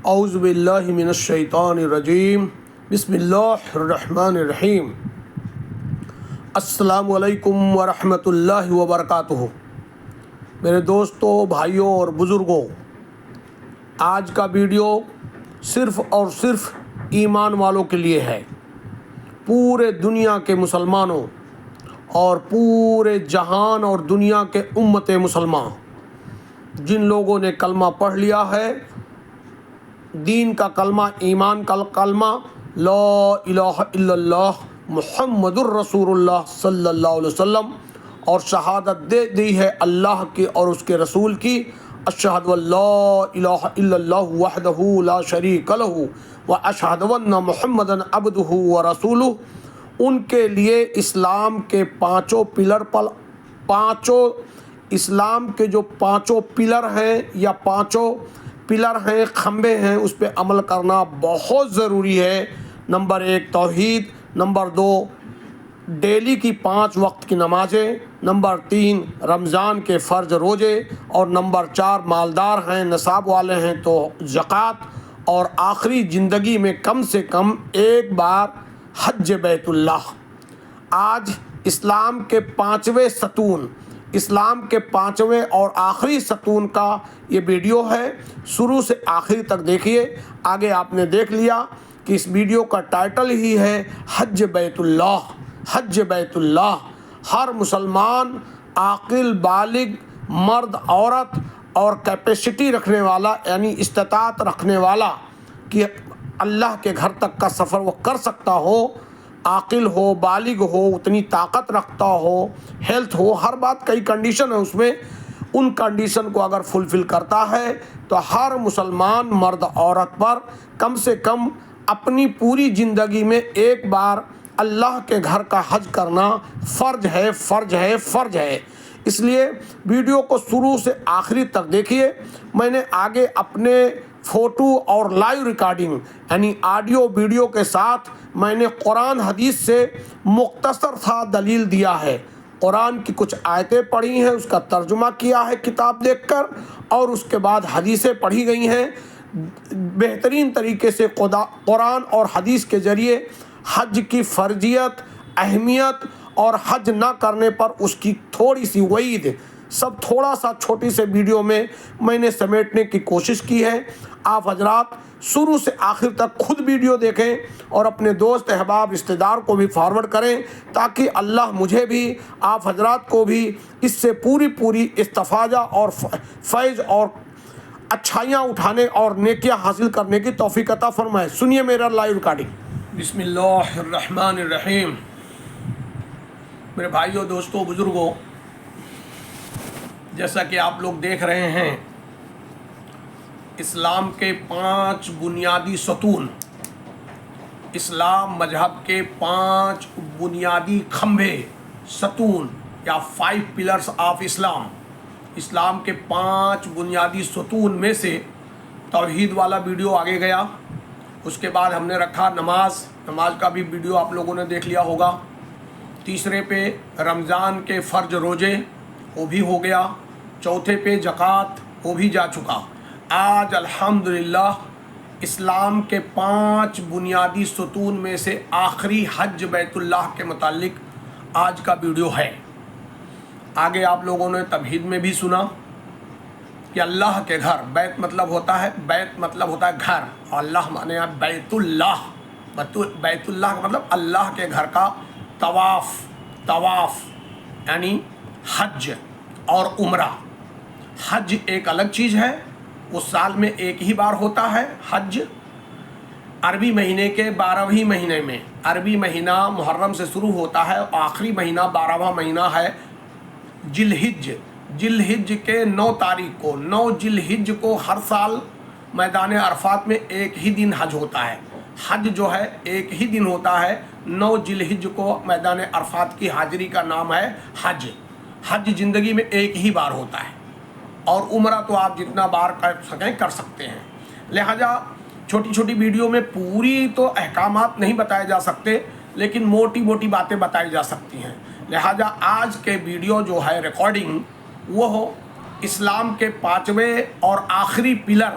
اعوذ باللہ من الشیطان الرجیم بسم اللہ الرحمن الرحیم السلام علیکم ورحمۃ اللہ وبرکاتہ۔ میرے دوستوں، بھائیوں اور بزرگوں، آج کا ویڈیو صرف اور صرف ایمان والوں کے لیے ہے۔ پورے دنیا کے مسلمانوں اور پورے جہان اور دنیا کے امت مسلمان جن لوگوں نے کلمہ پڑھ لیا ہے، دین کا کلمہ، ایمان کا کلمہ، لا الہ الا اللہ محمد الرسول اللہ صلی اللہ علیہ وسلم، اور شہادت دے دی ہے اللہ کی اور اس کے رسول کی، اشہد ان لا الہ الا اللہ وحدہ لا شریک لہ واشہد ان محمدا عبدہ ورسولہ، ان کے لیے اسلام کے پانچوں پلر پر، اسلام کے جو پانچوں پلر ہیں یا پانچوں پلر ہیں، کھمبے ہیں، اس پہ عمل کرنا بہت ضروری ہے۔ نمبر 1 توحید، نمبر 2 ڈیلی کی 5 وقت کی نمازیں، نمبر 3 رمضان کے فرض روزے، اور نمبر 4 مالدار ہیں، نصاب والے ہیں تو زکوٰۃ، اور آخری زندگی میں کم سے کم ایک بار حج بیت اللہ۔ آج اسلام کے 5ویں ستون، اسلام کے 5ویں اور آخری ستون کا یہ ویڈیو ہے، شروع سے آخری تک دیکھیے۔ آگے آپ نے دیکھ لیا کہ اس ویڈیو کا ٹائٹل ہی ہے حج بیت اللہ، حج بیت اللہ۔ ہر مسلمان عاقل، بالغ، مرد، عورت اور کیپیسٹی رکھنے والا یعنی استطاعت رکھنے والا کہ اللہ کے گھر تک کا سفر وہ کر سکتا ہو، عاقل ہو، بالغ ہو، اتنی طاقت رکھتا ہو، ہیلتھ ہو، ہر بات کئی کنڈیشن ہے اس میں، ان کنڈیشن کو اگر فلفل کرتا ہے تو ہر مسلمان مرد عورت پر کم سے کم اپنی پوری زندگی میں ایک بار اللہ کے گھر کا حج کرنا فرض ہے، فرض ہے، فرض ہے۔ اس لیے ویڈیو کو شروع سے آخری تک دیکھیے۔ میں نے آگے اپنے فوٹو اور لائیو ریکارڈنگ یعنی آڈیو ویڈیو کے ساتھ میں نے قرآن حدیث سے مختصر سا دلیل دیا ہے۔ قرآن کی کچھ آیتیں پڑھی ہیں، اس کا ترجمہ کیا ہے کتاب دیکھ کر، اور اس کے بعد حدیثیں پڑھی گئی ہیں۔ بہترین طریقے سے قرآن اور حدیث کے ذریعے حج کی فرضیت، اہمیت اور حج نہ کرنے پر اس کی تھوڑی سی وعید، سب تھوڑا سا چھوٹی سے ویڈیو میں نے سمیٹنے کی کوشش کی ہے۔ آپ حضرات شروع سے آخر تک خود ویڈیو دیکھیں اور اپنے دوست، احباب، رشتہ دار کو بھی فارورڈ کریں تاکہ اللہ مجھے بھی، آپ حضرات کو بھی اس سے پوری استفادہ اور فیض اور اچھائیاں اٹھانے اور نیکیاں حاصل کرنے کی توفیق عطا فرمائے۔ سنیے میرا لائیو ریکارڈنگ۔ بسم اللہ الرحمن الرحیم۔ میرے بھائیوں، دوستوں، بزرگوں، جیسا کہ آپ لوگ دیکھ رہے ہیں، اسلام کے 5 بنیادی ستون، اسلام مذہب کے 5 بنیادی کھمبے، ستون یا 5 پلرز آف اسلام، اسلام کے 5 بنیادی ستون میں سے توحید والا ویڈیو آگے گیا۔ اس کے بعد ہم نے رکھا نماز کا بھی ویڈیو آپ لوگوں نے دیکھ لیا ہوگا۔ تیسرے پہ رمضان کے فرض روزے، وہ بھی ہو گیا۔ چوتھے پہ زکوٰۃ، وہ بھی جا چکا۔ آج الحمدللہ اسلام کے 5 بنیادی ستون میں سے آخری حج بیت اللہ کے متعلق آج کا ویڈیو ہے۔ آگے آپ لوگوں نے توحید میں بھی سنا کہ اللہ کے گھر، بیت مطلب ہوتا ہے گھر، اور اللہ مانے بیت اللہ، بیت اللہ کا مطلب اللہ کے گھر کا طواف یعنی حج اور عمرہ۔ حج ایک الگ چیز ہے، وہ سال میں ایک ہی بار ہوتا ہے۔ حج عربی مہینے کے 12ویں مہینے میں، عربی مہینہ محرم سے شروع ہوتا ہے، آخری مہینہ 12واں مہینہ ہے ذی الحج کے 9 تاریخ کو، 9 ذی الحج کو ہر سال میدان عرفات میں ایک ہی دن حج ہوتا ہے۔ حج جو ہے ایک ہی دن ہوتا ہے، 9 ذی الحج کو میدان عرفات کی حاضری کا نام ہے حج۔ حج زندگی میں ایک ہی بار ہوتا ہے، اور عمرہ تو آپ جتنا بار کر سکیں کر سکتے ہیں۔ لہذا چھوٹی چھوٹی ویڈیو میں پوری تو احکامات نہیں بتائے جا سکتے، لیکن موٹی باتیں بتائی جا سکتی ہیں۔ لہذا آج کے ویڈیو جو ہے ریکارڈنگ، وہ اسلام کے 5ویں اور آخری پلر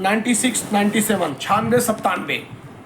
96-97 96-97।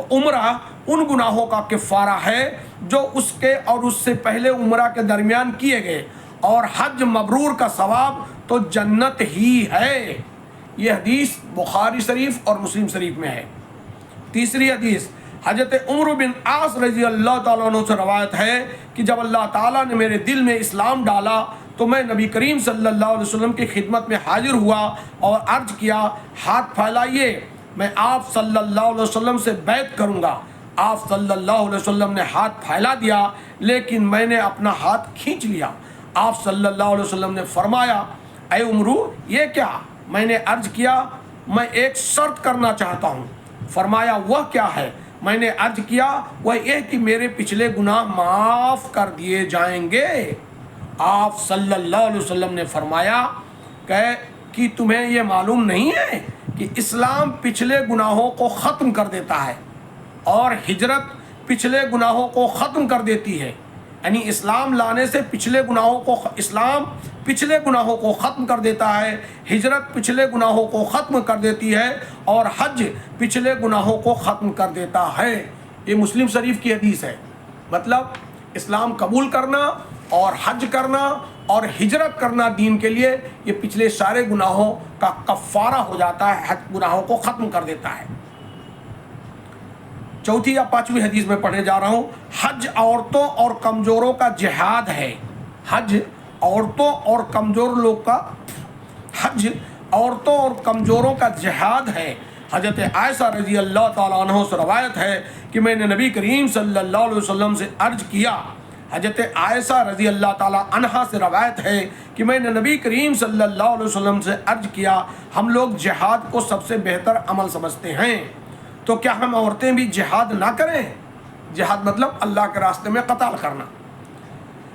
تو عمرہ ان گناہوں کا کفارہ ہے جو اس کے اور اس سے پہلے عمرہ کے درمیان کیے گئے، اور حج مبرور کا ثواب تو جنت ہی ہے۔ یہ حدیث بخاری شریف اور مسلم شریف میں ہے۔ تیسری حدیث حضرت عمر بن عاص رضی اللہ تعالیٰ عنہ سے روایت ہے کہ جب اللہ تعالیٰ نے میرے دل میں اسلام ڈالا تو میں نبی کریم صلی اللہ علیہ وسلم کی خدمت میں حاضر ہوا اور عرض کیا، ہاتھ پھیلائیے، میں آپ صلی اللہ علیہ وسلم سے بیعت کروں گا۔ آپ صلی اللہ علیہ وسلم نے ہاتھ پھیلا دیا، لیکن میں نے اپنا ہاتھ کھینچ لیا۔ آپ صلی اللہ علیہ وسلم نے فرمایا، اے عمرو یہ کیا؟ میں نے عرض کیا، میں ایک شرط کرنا چاہتا ہوں۔ فرمایا، وہ کیا ہے؟ میں نے عرض کیا، وہ یہ کہ میرے پچھلے گناہ معاف کر دیے جائیں گے۔ آپ صلی اللہ علیہ وسلم نے فرمایا کہ تمہیں یہ معلوم نہیں ہے کہ اسلام پچھلے گناہوں کو ختم کر دیتا ہے اور ہجرت پچھلے گناہوں کو ختم کر دیتی ہے۔ یعنی اسلام لانے سے اسلام پچھلے گناہوں کو ختم کر دیتا ہے، ہجرت پچھلے گناہوں کو ختم کر دیتی ہے، اور حج پچھلے گناہوں کو ختم کر دیتا ہے۔ یہ مسلم شریف کی حدیث ہے۔ مطلب اسلام قبول کرنا اور حج کرنا اور ہجرت کرنا دین کے لیے، یہ پچھلے سارے گناہوں کا کفارہ ہو جاتا ہے، حج گناہوں کو ختم کر دیتا ہے۔ چوتھی یا پانچویں حدیث میں پڑھنے جا رہا ہوں۔ حج عورتوں اور کمزوروں کا جہاد ہے۔ حج عورتوں اور کمزوروں کا جہاد ہے۔ حضرت عائشہ رضی اللہ تعالیٰ عنہ سے روایت ہے کہ میں نے نبی کریم صلی اللہ علیہ وسلم سے عرض کیا۔ حضرت عائشہ رضی اللہ تعالیٰ عنہا سے روایت ہے کہ میں نے نبی کریم صلی اللہ علیہ وسلم سے عرض کیا، ہم لوگ جہاد کو سب سے بہتر عمل سمجھتے ہیں، تو کیا ہم عورتیں بھی جہاد نہ کریں؟ جہاد مطلب اللہ کے راستے میں قتال کرنا۔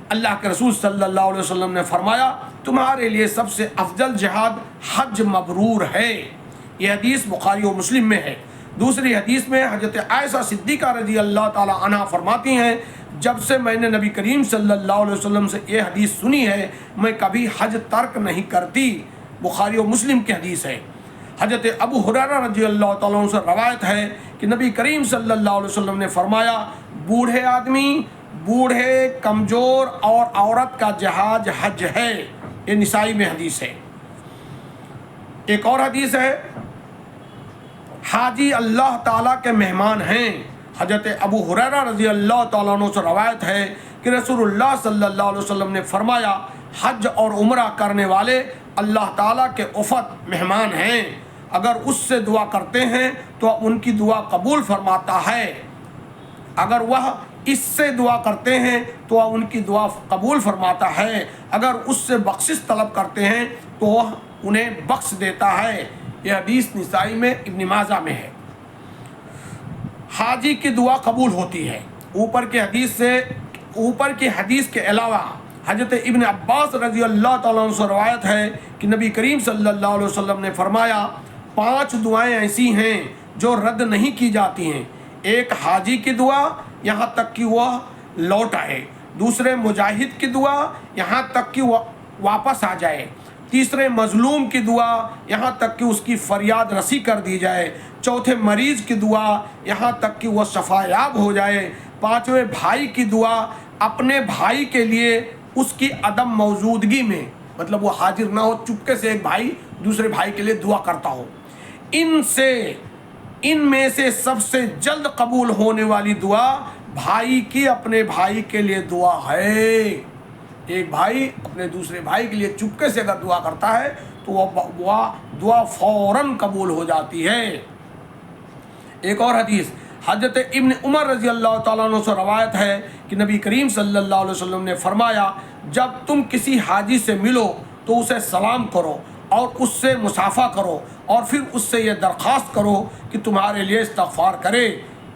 اللہ کے رسول صلی اللہ علیہ وسلم نے فرمایا، تمہارے لیے سب سے افضل جہاد حج مبرور ہے۔ یہ حدیث بخاری و مسلم میں ہے۔ دوسری حدیث میں حضرت عائشہ صدیقہ رضی اللہ تعالیٰ عنہا فرماتی ہیں، جب سے میں نے نبی کریم صلی اللہ علیہ وسلم سے یہ حدیث سنی ہے، میں کبھی حج ترک نہیں کرتی۔ بخاری و مسلم کی حدیث ہے۔ حضرت ابو ہریرہ رضی اللہ تعالیٰ عنہ سے روایت ہے کہ نبی کریم صلی اللہ علیہ وسلم نے فرمایا، بوڑھے آدمی، بوڑھے، کمزور اور عورت کا جہاد حج ہے۔ یہ نسائی میں حدیث ہے۔ ایک اور حدیث ہے، حاجی اللہ تعالیٰ کے مہمان ہیں۔ حضرت ابو ہریرہ رضی اللہ تعالیٰ عنہ سے روایت ہے کہ رسول اللہ صلی اللہ علیہ وسلم نے فرمایا، حج اور عمرہ کرنے والے اللہ تعالیٰ کے وفد مہمان ہیں، اگر اس سے دعا کرتے ہیں تو ان کی دعا قبول فرماتا ہے، اگر وہ اس سے دعا کرتے ہیں تو ان کی دعا قبول فرماتا ہے، اگر اس سے بخشش طلب کرتے ہیں تو وہ انہیں بخش دیتا ہے۔ یہ حدیث نسائی میں، ابن ماجہ میں ہے۔ حاجی کی دعا قبول ہوتی ہے۔ اوپر کی حدیث کے علاوہ حضرت ابن عباس رضی اللہ تعالیٰ عنہ سے روایت ہے کہ نبی کریم صلی اللہ علیہ وسلم نے فرمایا، 5 دعائیں ایسی ہیں جو رد نہیں کی جاتی ہیں۔ ایک حاجی کی دعا یہاں تک کہ وہ لوٹ آئے، دوسرے مجاہد کی دعا یہاں تک کہ وہ واپس آ جائے، تیسرے مظلوم کی دعا یہاں تک کہ اس کی فریاد رسی کر دی جائے، چوتھے مریض کی دعا یہاں تک کہ وہ شفا یاب ہو جائے، 5ویں بھائی کی دعا اپنے بھائی کے لیے اس کی عدم موجودگی میں، مطلب وہ حاضر نہ ہو، چپکے سے ایک بھائی دوسرے بھائی کے لیے دعا کرتا ہو۔ ان میں سے سب سے جلد قبول ہونے والی دعا بھائی کی اپنے بھائی کے لیے دعا ہے۔ ایک بھائی اپنے دوسرے بھائی کے لیے چپکے سے اگر دعا کرتا ہے تو وہ دعا فوراً قبول ہو جاتی ہے۔ ایک اور حدیث حضرت ابن عمر رضی اللہ تعالیٰ عنہ سے روایت ہے کہ نبی کریم صلی اللہ علیہ وسلم نے فرمایا، جب تم کسی حاجی سے ملو تو اسے سلام کرو اور اس سے مصافحہ کرو، اور پھر اس سے یہ درخواست کرو کہ تمہارے لیے استغفار کرے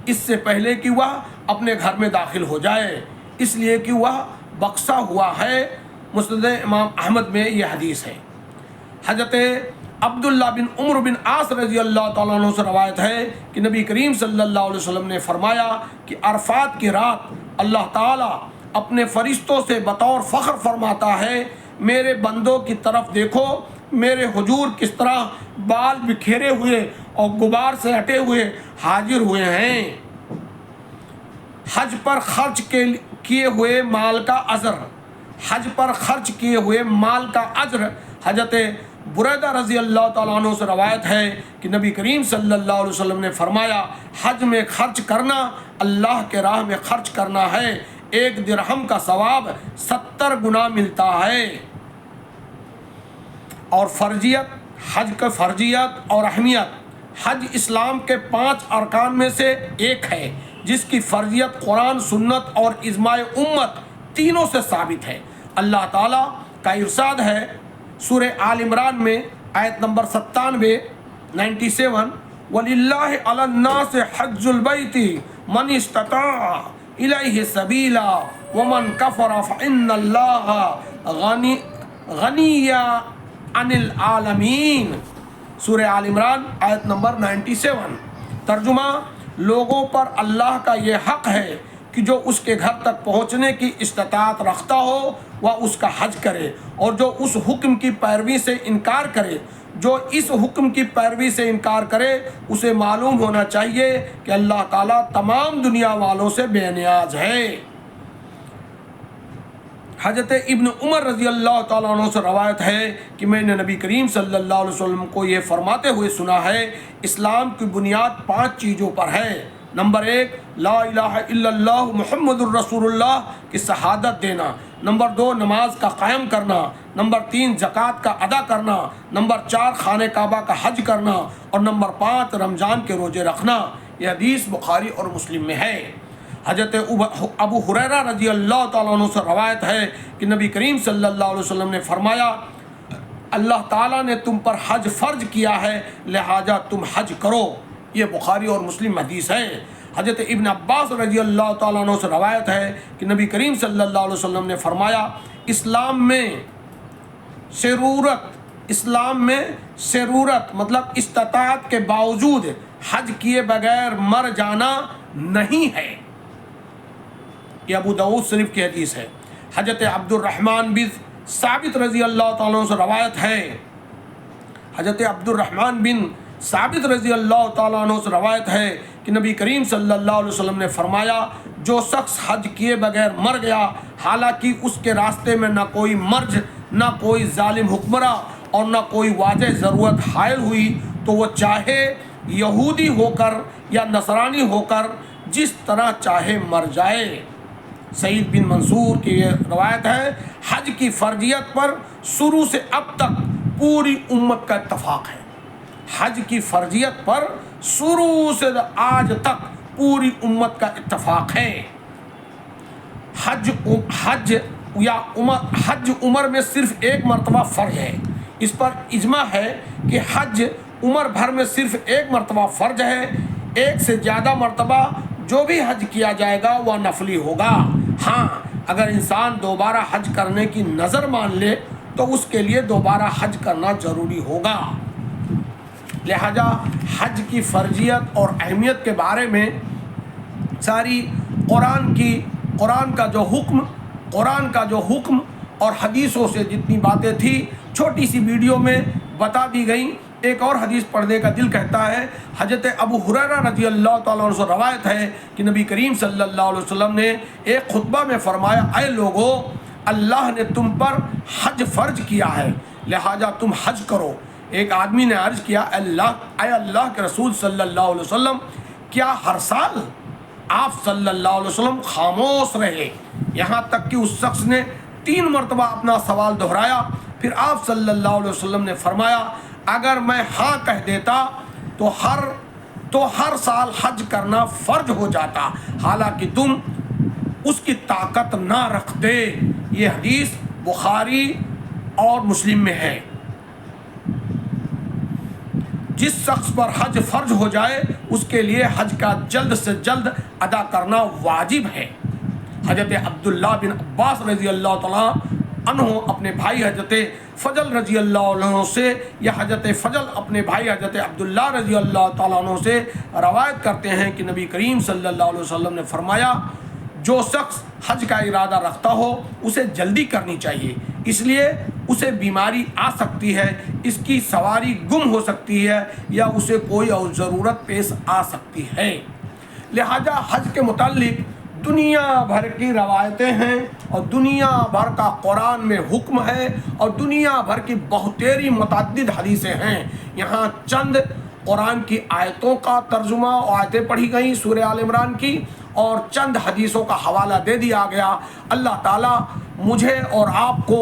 اس سے پہلے کہ وہ اپنے گھر میں داخل ہو جائے، اس لیے کہ وہ بخشا ہوا ہے۔ مسند امام احمد میں یہ حدیث ہے۔ حضرت عبداللہ بن عمر بن عاص رضی اللہ تعالیٰ عنہ سے روایت ہے کہ نبی کریم صلی اللہ علیہ وسلم نے فرمایا کہ عرفات کی رات اللہ تعالیٰ اپنے فرشتوں سے بطور فخر فرماتا ہے، میرے بندوں کی طرف دیکھو، میرے حضور کس طرح بال بکھیرے ہوئے اور غبار سے ہٹے ہوئے حاضر ہوئے ہیں۔ حج پر خرچ کیے ہوئے مال کا اجر، حج پر خرچ کیے ہوئے مال کا اجر حضرت بریدہ رضی اللہ تعالیٰ عنہ سے روایت ہے کہ نبی کریم صلی اللہ علیہ وسلم نے فرمایا حج میں خرچ کرنا اللہ کے راہ میں خرچ کرنا ہے، 1 درہم کا ثواب 70 گنا ملتا ہے۔ اور فرضیت، حج کا فرضیت اور اہمیت، حج اسلام کے 5 ارکان میں سے ایک ہے جس کی فرضیت قرآن، سنت اور اجماع امت تینوں سے ثابت ہے۔ اللہ تعالیٰ کا ارشاد ہے سورہ آل عمران میں آیت نمبر 97 وَلِلَّهِ عَلَى النَّاسِ حَجُّ الْبَيْتِ مَنِ اسْتَطَاعَ إِلَيْهِ سَبِيلًا وَمَنْ كَفَرَ فَإِنَّ اللَّهَ غَنِيٌّ عَنِ الْعَالَمِينَ۔ سورہ آل عمران آیت نمبر 97۔ ترجمہ: لوگوں پر اللہ کا یہ حق ہے کہ جو اس کے گھر تک پہنچنے کی استطاعت رکھتا ہو وہ اس کا حج کرے، اور جو اس حکم کی پیروی سے انکار کرے، جو اس حکم کی پیروی سے انکار کرے اسے معلوم ہونا چاہیے کہ اللہ تعالیٰ تمام دنیا والوں سے بے نیاز ہے۔ حضرت ابن عمر رضی اللہ تعالیٰ عنہ سے روایت ہے کہ میں نے نبی کریم صلی اللہ علیہ وسلم کو یہ فرماتے ہوئے سنا ہے اسلام کی بنیاد 5 چیزوں پر ہے۔ نمبر 1 لا الہ الا اللہ محمد الرسول اللہ کی شہادت دینا، نمبر 2 نماز کا قائم کرنا، نمبر 3 زکوٰۃ کا ادا کرنا، نمبر 4 خانہ کعبہ کا حج کرنا، اور نمبر 5 رمضان کے روزے رکھنا۔ یہ حدیث بخاری اور مسلم میں ہے۔ حضرت ابو ہریرہ رضی اللہ تعالیٰ عنہ سے روایت ہے کہ نبی کریم صلی اللہ علیہ وسلم نے فرمایا اللہ تعالیٰ نے تم پر حج فرض کیا ہے لہٰذا تم حج کرو۔ یہ بخاری اور مسلم حدیث ہے۔ حضرت ابن عباس رضی اللہ تعالیٰ عنہ سے روایت ہے کہ نبی کریم صلی اللہ علیہ وسلم نے فرمایا اسلام میں ضرورت مطلب استطاعت کے باوجود حج کیے بغیر مر جانا نہیں ہے۔ یہ ابو داؤد شریف کی حدیث ہے۔ حضرت عبد الرحمن بن ثابت رضی اللہ تعالیٰ عنہ سے روایت ہے، حضرت عبد الرحمن بن ثابت رضی اللہ تعالیٰ عنہ سے روایت ہے کہ نبی کریم صلی اللہ علیہ وسلم نے فرمایا جو شخص حج کیے بغیر مر گیا حالانکہ اس کے راستے میں نہ کوئی مرج، نہ کوئی ظالم حکمراں اور نہ کوئی واضح ضرورت حائل ہوئی تو وہ چاہے یہودی ہو کر یا نصرانی ہو کر جس طرح چاہے مر جائے۔ سعید بن منصور کی یہ روایت ہے۔ حج کی فرضیت پر شروع سے اب تک پوری امت کا اتفاق ہے۔ حج کی فرضیت پر شروع سے آج تک پوری امت کا اتفاق ہے۔ حج عمر میں صرف 1 مرتبہ فرض ہے۔ اس پر اجماع ہے کہ حج عمر بھر میں صرف 1 مرتبہ فرض ہے۔ 1 سے زیادہ مرتبہ جو بھی حج کیا جائے گا وہ نفلی ہوگا۔ ہاں اگر انسان دوبارہ حج کرنے کی نظر مان لے تو اس کے لیے دوبارہ حج کرنا ضروری ہوگا۔ لہذا حج کی فرضیت اور اہمیت کے بارے میں ساری قرآن کا جو حکم اور حدیثوں سے جتنی باتیں تھیں چھوٹی سی ویڈیو میں بتا دی گئیں۔ ایک اور حدیث پڑھنے کا دل کہتا ہے۔ حضرت ابو ہریرہ رضی اللہ تعالیٰ عنہ سے روایت ہے کہ نبی کریم صلی اللہ علیہ وسلم نے ایک خطبہ میں فرمایا اے لوگو اللہ نے تم پر حج فرض کیا ہے لہٰذا تم حج کرو۔ ایک آدمی نے عرض کیا اے اللہ کے رسول صلی اللہ علیہ وسلم کیا ہر سال؟ آپ صلی اللہ علیہ وسلم خاموش رہے یہاں تک کہ اس شخص نے 3 مرتبہ اپنا سوال دہرایا۔ پھر آپ صلی اللہ علیہ وسلم نے فرمایا اگر میں ہاں کہہ دیتا تو ہر سال حج کرنا فرض ہو جاتا حالانکہ تم اس کی طاقت نہ رکھتے۔ یہ حدیث بخاری اور مسلم میں ہے۔ جس شخص پر حج فرض ہو جائے اس کے لیے حج کا جلد سے جلد ادا کرنا واجب ہے۔ حضرت عبداللہ بن عباس رضی اللہ تعالیٰ عنہ اپنے بھائی حضرت فضل رضی اللہ عنہ سے یا حضرت فضل اپنے بھائی حضرت عبداللہ رضی اللہ تعالیٰ عنہ سے روایت کرتے ہیں کہ نبی کریم صلی اللہ علیہ وسلم نے فرمایا جو شخص حج کا ارادہ رکھتا ہو اسے جلدی کرنی چاہیے، اس لیے اسے بیماری آ سکتی ہے، اس کی سواری گم ہو سکتی ہے، یا اسے کوئی اور ضرورت پیش آ سکتی ہے۔ لہٰذا حج کے متعلق دنیا بھر کی روایتیں ہیں، اور دنیا بھر کا قرآن میں حکم ہے، اور دنیا بھر کی بہتیری متعدد حدیثیں ہیں۔ یہاں چند قرآن کی آیتوں کا ترجمہ اور آیتیں پڑھی گئیں سورہ آل عمران کی، اور چند حدیثوں کا حوالہ دے دیا گیا۔ اللہ تعالیٰ مجھے اور آپ کو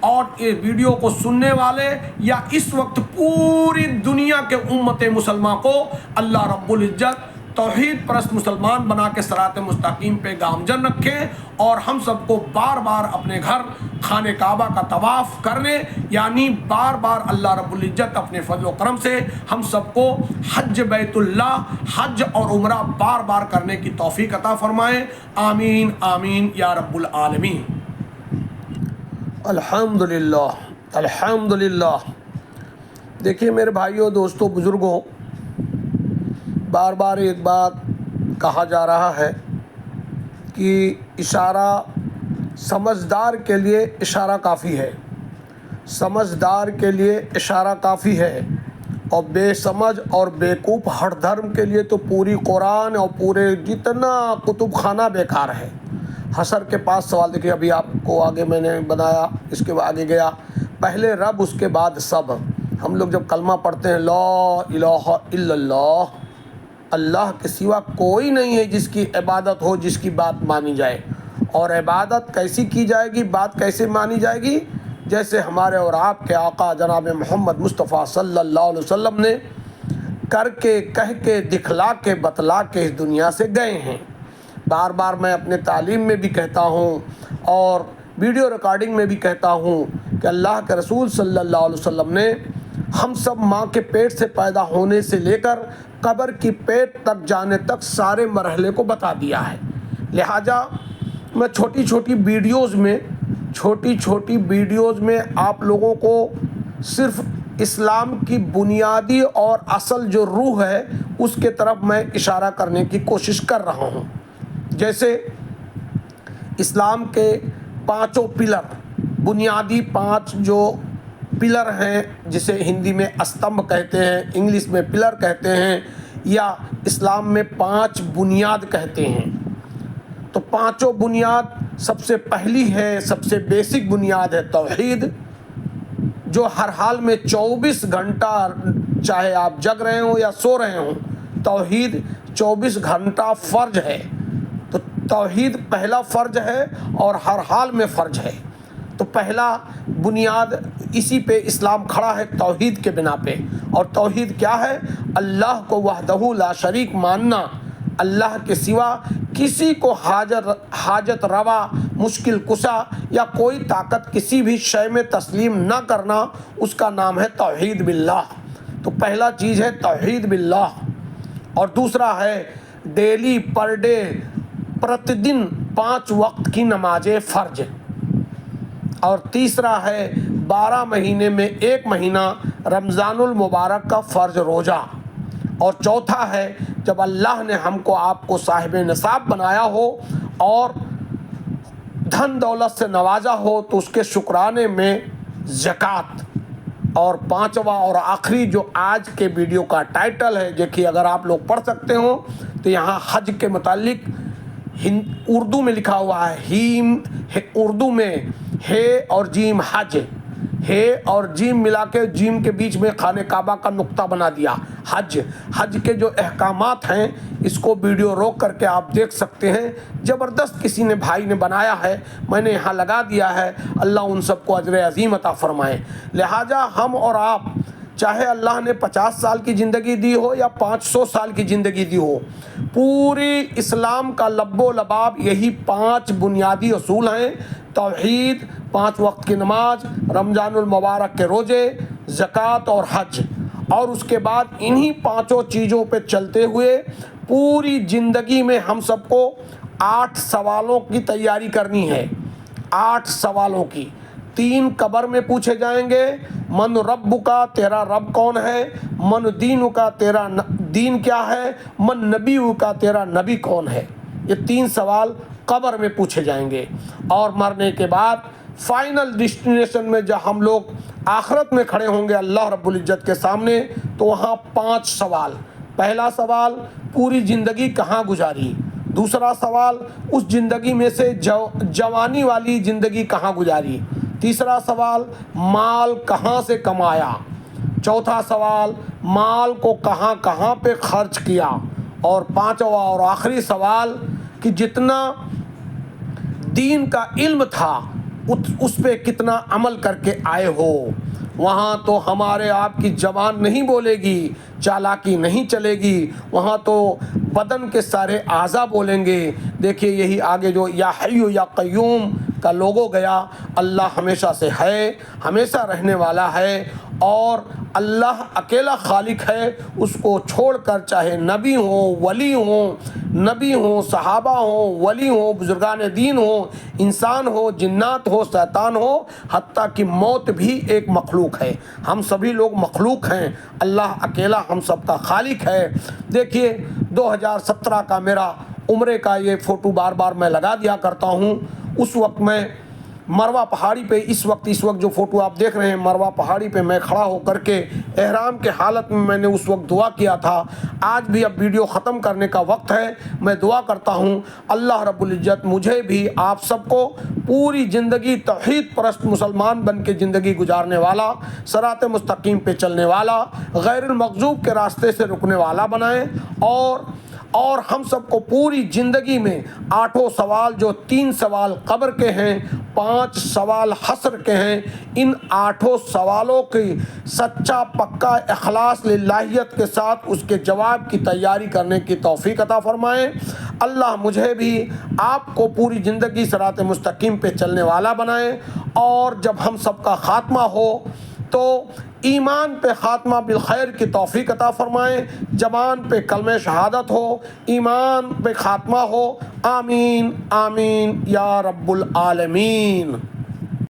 اور یہ ویڈیو کو سننے والے یا اس وقت پوری دنیا کے امت مسلمہ کو اللہ رب العزت توحید پرست مسلمان بنا کے صراط مستقیم پہ گامزن رکھے، اور ہم سب کو بار بار اپنے گھر خانہ کعبہ کا طواف کرنے، یعنی بار بار اللہ رب العزت اپنے فضل و کرم سے ہم سب کو حج بیت اللہ، حج اور عمرہ بار بار کرنے کی توفیق عطا فرمائے۔ آمین آمین یا رب العالمین۔ الحمدللہ الحمدللہ۔ دیکھیے میرے بھائیوں، دوستوں، بزرگوں، بار بار ایک بات کہا جا رہا ہے کہ اشارہ سمجھدار کے لیے اشارہ کافی ہے، سمجھدار کے لیے اشارہ کافی ہے، اور بے سمجھ اور بیوقوف ہر دھرم کے لیے تو پوری قرآن اور پورے جتنا کتب خانہ بیکار ہے۔ حشر کے پاس سوال دیکھیے، ابھی آپ کو آگے میں نے بنایا، اس کے آگے گیا، پہلے رب اس کے بعد سب۔ ہم لوگ جب کلمہ پڑھتے ہیں لا الہ الا اللہ، اللہ کے سوا کوئی نہیں ہے جس کی عبادت ہو، جس کی بات مانی جائے۔ اور عبادت کیسی کی جائے گی، بات کیسے مانی جائے گی؟ جیسے ہمارے اور آپ کے آقا جناب محمد مصطفیٰ صلی اللہ علیہ وسلم نے کر کے، کہہ کے، دکھلا کے، بتلا کے اس دنیا سے گئے ہیں۔ بار بار میں اپنے تعلیم میں بھی کہتا ہوں اور ویڈیو ریکارڈنگ میں بھی کہتا ہوں کہ اللہ کے رسول صلی اللہ علیہ وسلم نے ہم سب ماں کے پیٹ سے پیدا ہونے سے لے کر قبر کی پیٹ تک جانے تک سارے مرحلے کو بتا دیا ہے۔ لہٰذا میں چھوٹی چھوٹی ویڈیوز میں آپ لوگوں کو صرف اسلام کی بنیادی اور اصل جو روح ہے اس کے طرف میں اشارہ کرنے کی کوشش کر رہا ہوں۔ جیسے اسلام کے پانچوں پلر، بنیادی پانچ جو پلر ہیں، جسے ہندی میں استمبھ کہتے ہیں، انگلش میں پلر کہتے ہیں، یا اسلام میں 5 بنیاد کہتے ہیں۔ تو پانچوں بنیاد، سب سے پہلی ہے، سب سے بیسک بنیاد ہے توحید، جو ہر حال میں 24 گھنٹہ، چاہے آپ جگ رہے ہوں یا سو رہے ہوں، توحید 24 گھنٹہ فرض ہے۔ تو توحید پہلا فرض ہے اور ہر حال میں فرض ہے۔ تو پہلا بنیاد، اسی پہ اسلام کھڑا ہے، توحید کے بنا پہ۔ اور توحید کیا ہے؟ اللہ کو وحدہ لا شریک ماننا، اللہ کے سوا کسی کو حاجت روا، مشکل کشا یا کوئی طاقت کسی بھی شے میں تسلیم نہ کرنا، اس کا نام ہے توحید باللہ۔ تو پہلا چیز ہے توحید باللہ۔ اور دوسرا ہے ڈیلی پر ڈے، پرتدن 5 وقت کی نماز فرض۔ اور تیسرا ہے 12 مہینے میں 1 مہینہ رمضان المبارک کا فرض روزہ۔ اور چوتھا ہے جب اللہ نے ہم کو آپ کو صاحب نصاب بنایا ہو اور دھن دولت سے نوازا ہو تو اس کے شکرانے میں زکوٰۃ۔ اور پانچواں اور آخری جو آج کے ویڈیو کا ٹائٹل ہے، دیکھیے اگر آپ لوگ پڑھ سکتے ہو تو یہاں حج کے متعلق اردو میں لکھا ہوا ہے، اردو میں ہے اور جیم حج، ہے اور جیم ملا کے جیم کے بیچ میں خانہ کعبہ کا نقطہ بنا دیا، حج کے جو احکامات ہیں اس کو ویڈیو روک کر کے آپ دیکھ سکتے ہیں۔ زبردست کسی نے بھائی نے بنایا ہے، میں نے یہاں لگا دیا ہے، اللہ ان سب کو اجر عظیم عطا فرمائے۔ لہٰذا ہم اور آپ، چاہے اللہ نے 50 سال کی زندگی دی ہو یا 500 سال کی زندگی دی ہو، پوری اسلام کا لب و لباب یہی 5 بنیادی اصول ہیں: توحید، 5 وقت کی نماز، رمضان المبارک کے روزے، زکوٰۃ اور حج۔ اور اس کے بعد انہی 5 چیزوں پہ چلتے ہوئے پوری زندگی میں ہم سب کو 8 سوالوں کی تیاری کرنی ہے۔ 8 سوالوں کی، 3 قبر میں پوچھے جائیں گے: من رب کا، تیرا رب کون ہے؟ من دین کا، تیرا دین کیا ہے؟ من نبی کا، تیرا نبی کون ہے؟ یہ 3 سوال قبر میں پوچھے جائیں گے۔ اور مرنے کے بعد فائنل ڈیسٹینیشن میں جب ہم لوگ آخرت میں کھڑے ہوں گے اللہ رب العزت کے سامنے، تو وہاں 5 سوال۔ پہلا سوال، پوری زندگی کہاں گزاری؟ دوسرا سوال، اس زندگی میں سے جوانی والی زندگی کہاں گزاری؟ تیسرا سوال، مال کہاں سے کمایا؟ چوتھا سوال، مال کو کہاں کہاں پہ خرچ کیا؟ اور پانچواں اور آخری سوال کہ جتنا دین کا علم تھا اس پہ کتنا عمل کر کے آئے ہو۔ وہاں تو ہمارے آپ کی زبان نہیں بولے گی، چالاکی نہیں چلے گی، وہاں تو بدن کے سارے اعضاء بولیں گے۔ دیکھیے یہی آگے جو یا حی یا قیوم کا لوگو گیا، اللہ ہمیشہ سے ہے، ہمیشہ رہنے والا ہے، اور اللہ اکیلا خالق ہے۔ اس کو چھوڑ کر چاہے نبی ہوں، ولی ہوں، نبی ہوں، صحابہ ہوں، ولی ہوں، بزرگان دین ہوں، انسان ہو، جنات ہو، شیطان ہو، حتیٰ کہ موت بھی ایک مخلوق ہے۔ ہم سبھی لوگ مخلوق ہیں، اللہ اکیلا ہم سب کا خالق ہے۔ دیکھیے 2017 کا میرا عمرے کا یہ فوٹو بار بار میں لگا دیا کرتا ہوں۔ اس وقت میں مروہ پہاڑی پہ اس وقت جو فوٹو آپ دیکھ رہے ہیں، مروہ پہاڑی پہ میں کھڑا ہو کر کے احرام کے حالت میں نے اس وقت دعا کیا تھا۔ آج بھی اب ویڈیو ختم کرنے کا وقت ہے، میں دعا کرتا ہوں اللہ رب العزت مجھے بھی آپ سب کو پوری زندگی توحید پرست مسلمان بن کے زندگی گزارنے والا، صراط مستقیم پہ چلنے والا، غیر المغضوب کے راستے سے رکنے والا بنائیں، اور ہم سب کو پوری زندگی میں 8 سوال جو 3 سوال قبر کے ہیں، 5 سوال حشر کے ہیں، ان 8 سوالوں کی سچا پکا اخلاص للہیت کے ساتھ اس کے جواب کی تیاری کرنے کی توفیق عطا فرمائیں۔ اللہ مجھے بھی آپ کو پوری زندگی صراط مستقیم پہ چلنے والا بنائیں، اور جب ہم سب کا خاتمہ ہو تو ایمان پہ خاتمہ بالخیر کی توفیق عطا فرمائیں، زبان پہ کلمہ شہادت ہو، ایمان پہ خاتمہ ہو۔ آمین آمین یا رب العالمین۔